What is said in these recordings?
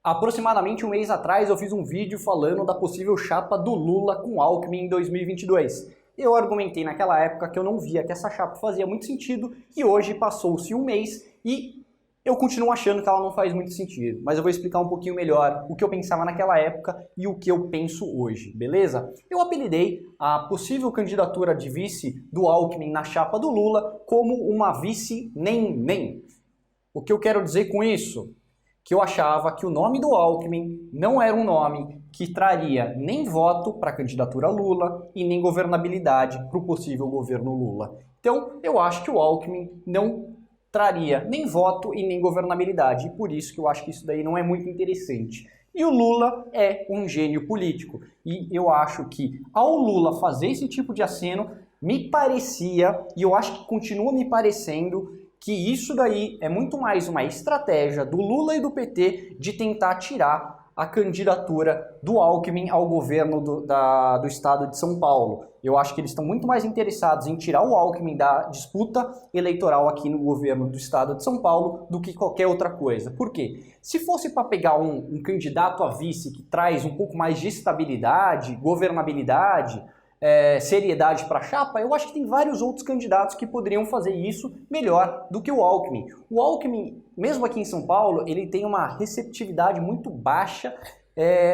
Aproximadamente um mês atrás eu fiz um vídeo falando da possível chapa do Lula com Alckmin em 2022. Eu argumentei naquela época que eu não via que essa chapa fazia muito sentido e hoje passou-se um mês e eu continuo achando que ela não faz muito sentido. Mas eu vou explicar um pouquinho melhor o que eu pensava naquela época e o que eu penso hoje, beleza? Eu apelidei a possível candidatura de vice do Alckmin na chapa do Lula como uma vice nem. O que eu quero dizer com isso? Que eu achava que o nome do Alckmin não era um nome que traria nem voto para a candidatura Lula e nem governabilidade para o possível governo Lula. Então, eu acho que o Alckmin não traria nem voto e nem governabilidade, e por isso que eu acho que isso daí não é muito interessante. E o Lula é um gênio político, e eu acho que ao Lula fazer esse tipo de aceno, me parecia, e eu acho que continua me parecendo, que isso daí é muito mais uma estratégia do Lula e do PT de tentar tirar a candidatura do Alckmin ao governo do estado de São Paulo. Eu acho que eles estão muito mais interessados em tirar o Alckmin da disputa eleitoral aqui no governo do estado de São Paulo do que qualquer outra coisa. Por quê? Se fosse para pegar um candidato a vice que traz um pouco mais de estabilidade, governabilidade, seriedade para a chapa, eu acho que tem vários outros candidatos que poderiam fazer isso melhor do que o Alckmin. O Alckmin, mesmo aqui em São Paulo, ele tem uma receptividade muito baixa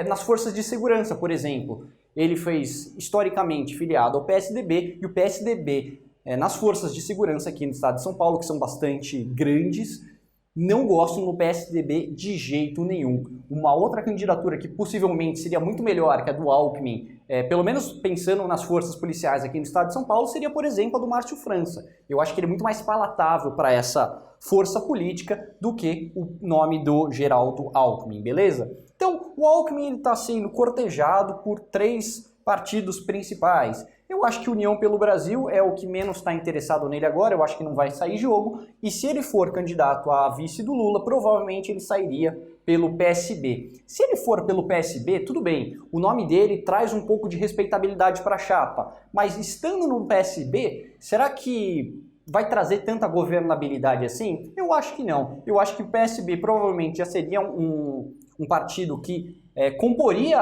nas forças de segurança, por exemplo. Ele fez, historicamente, filiado ao PSDB, e o PSDB, nas forças de segurança aqui no estado de São Paulo, que são bastante grandes, não gostam do PSDB de jeito nenhum. Uma outra candidatura que possivelmente seria muito melhor que a do Alckmin, pelo menos pensando nas forças policiais aqui no estado de São Paulo, seria, por exemplo, a do Márcio França. Eu acho que ele é muito mais palatável para essa força política do que o nome do Geraldo Alckmin, beleza? Então, o Alckmin está sendo cortejado por 3 partidos principais. Eu acho que União pelo Brasil é o que menos está interessado nele agora, eu acho que não vai sair jogo, e se ele for candidato a vice do Lula, provavelmente ele sairia pelo PSB. Se ele for pelo PSB, tudo bem, o nome dele traz um pouco de respeitabilidade para a chapa, mas estando no PSB, será que vai trazer tanta governabilidade assim? Eu acho que não. Eu acho que o PSB provavelmente já seria um partido que comporia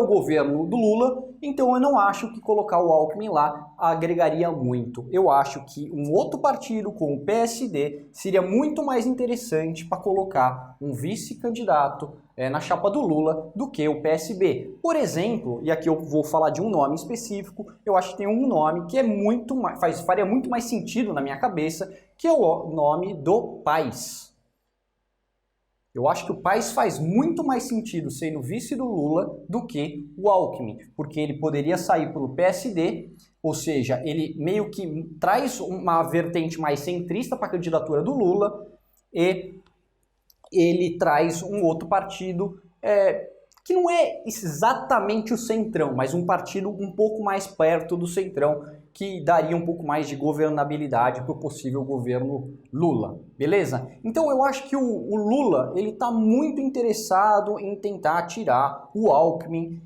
o governo do Lula, então eu não acho que colocar o Alckmin lá agregaria muito. Eu acho que um outro partido, como o PSD, seria muito mais interessante para colocar um vice-candidato na chapa do Lula do que o PSB. Por exemplo, e aqui eu vou falar de um nome específico, eu acho que tem um nome que faria muito mais sentido na minha cabeça, que é o nome do Paes. Eu acho que o Paes faz muito mais sentido sendo vice do Lula do que o Alckmin, porque ele poderia sair pelo PSD, ou seja, ele meio que traz uma vertente mais centrista para a candidatura do Lula e ele traz um outro partido que não é exatamente o centrão, mas um partido um pouco mais perto do centrão, que daria um pouco mais de governabilidade para o possível governo Lula, beleza? Então eu acho que o Lula ele está muito interessado em tentar tirar o Alckmin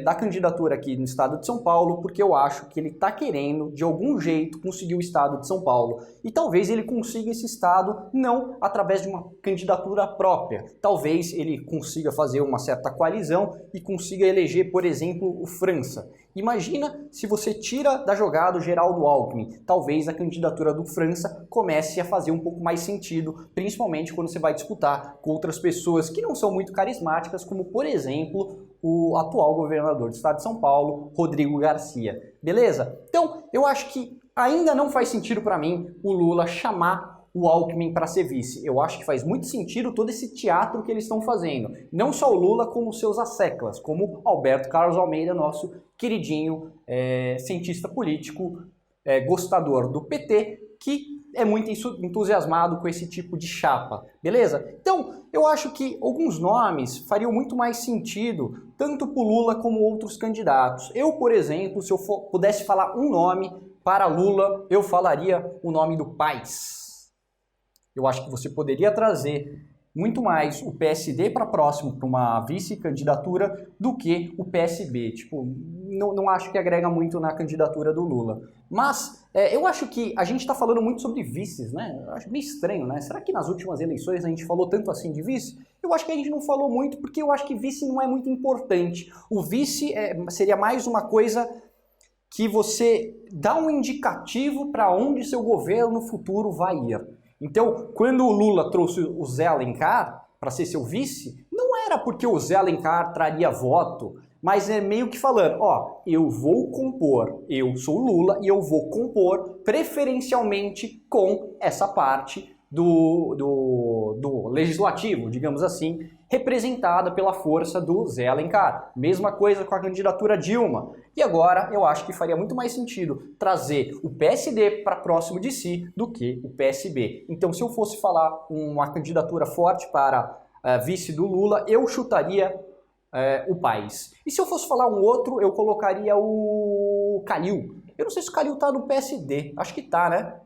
da candidatura aqui no estado de São Paulo, porque eu acho que ele está querendo, de algum jeito, conseguir o estado de São Paulo. E talvez ele consiga esse estado não através de uma candidatura própria. Talvez ele consiga fazer uma certa coalizão e consiga eleger, por exemplo, o França. Imagina se você tira da jogada o Geraldo Alckmin. Talvez a candidatura do França comece a fazer um pouco mais sentido, principalmente quando você vai disputar com outras pessoas que não são muito carismáticas, como, por exemplo, o atual governador do estado de São Paulo, Rodrigo Garcia. Beleza? Então, eu acho que ainda não faz sentido para mim o Lula chamar o Alckmin para ser vice. Eu acho que faz muito sentido todo esse teatro que eles estão fazendo. Não só o Lula, como seus asseclas, como Alberto Carlos Almeida, nosso queridinho cientista político, gostador do PT, que é muito entusiasmado com esse tipo de chapa, beleza? Então, eu acho que alguns nomes fariam muito mais sentido, tanto para o Lula como outros candidatos. Eu, por exemplo, se eu pudesse falar um nome para Lula, eu falaria o nome do Paes. Eu acho que você poderia trazer muito mais o PSD para próximo, para uma vice-candidatura, do que o PSB. Tipo, não acho que agrega muito na candidatura do Lula. Mas Eu acho que a gente está falando muito sobre vices, né? Eu acho meio estranho, né? Será que nas últimas eleições a gente falou tanto assim de vice? Eu acho que a gente não falou muito porque eu acho que vice não é muito importante. O vice seria mais uma coisa que você dá um indicativo para onde seu governo futuro vai ir. Então, quando o Lula trouxe o Zé Alencar para ser seu vice, não era porque o Zé Alencar traria voto, mas é meio que falando, ó, eu vou compor, eu sou Lula e eu vou compor preferencialmente com essa parte do legislativo, digamos assim, representada pela força do Zé Alencar. Mesma coisa com a candidatura Dilma. E agora eu acho que faria muito mais sentido trazer o PSD para próximo de si do que o PSB. Então, se eu fosse falar uma candidatura forte para vice do Lula, eu chutaria o Paes. E se eu fosse falar um outro, eu colocaria o Calil. Eu não sei se o Calil tá no PSD, acho que tá, né?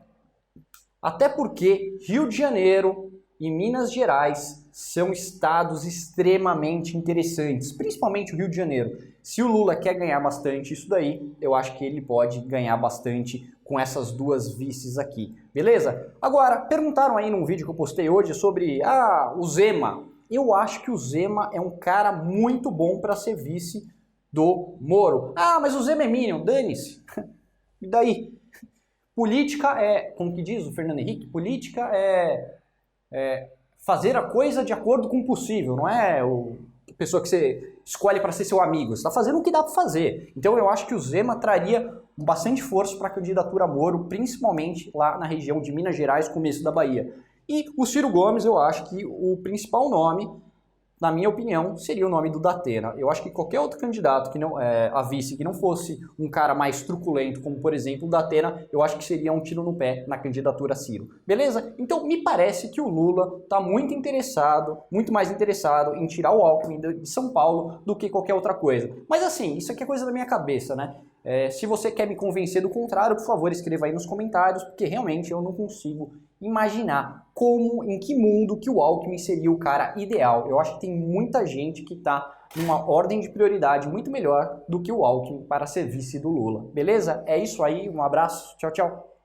Até porque Rio de Janeiro e Minas Gerais são estados extremamente interessantes, principalmente o Rio de Janeiro. Se o Lula quer ganhar bastante isso daí, eu acho que ele pode ganhar bastante com essas duas vices aqui, beleza? Agora, perguntaram aí num vídeo que eu postei hoje sobre o Zema. Eu acho que o Zema é um cara muito bom para ser vice do Moro. Ah, mas o Zema é Minion, dane-se. E daí? Política como que diz o Fernando Henrique, política é fazer a coisa de acordo com o possível, não é a pessoa que você escolhe para ser seu amigo, você está fazendo o que dá para fazer. Então eu acho que o Zema traria bastante força para a candidatura Moro, principalmente lá na região de Minas Gerais, começo da Bahia. E o Ciro Gomes, eu acho que o principal nome, na minha opinião, seria o nome do Datena. Eu acho que qualquer outro candidato que não a vice que não fosse um cara mais truculento, como por exemplo o Datena, eu acho que seria um tiro no pé na candidatura Ciro. Beleza? Então me parece que o Lula está muito mais interessado em tirar o Alckmin de São Paulo do que qualquer outra coisa. Mas assim, isso aqui é coisa da minha cabeça, né? Se você quer me convencer do contrário, por favor, escreva aí nos comentários, porque realmente eu não consigo imaginar em que mundo que o Alckmin seria o cara ideal. Eu acho que tem muita gente que está numa ordem de prioridade muito melhor do que o Alckmin para ser vice do Lula. Beleza? É isso aí, um abraço, tchau, tchau.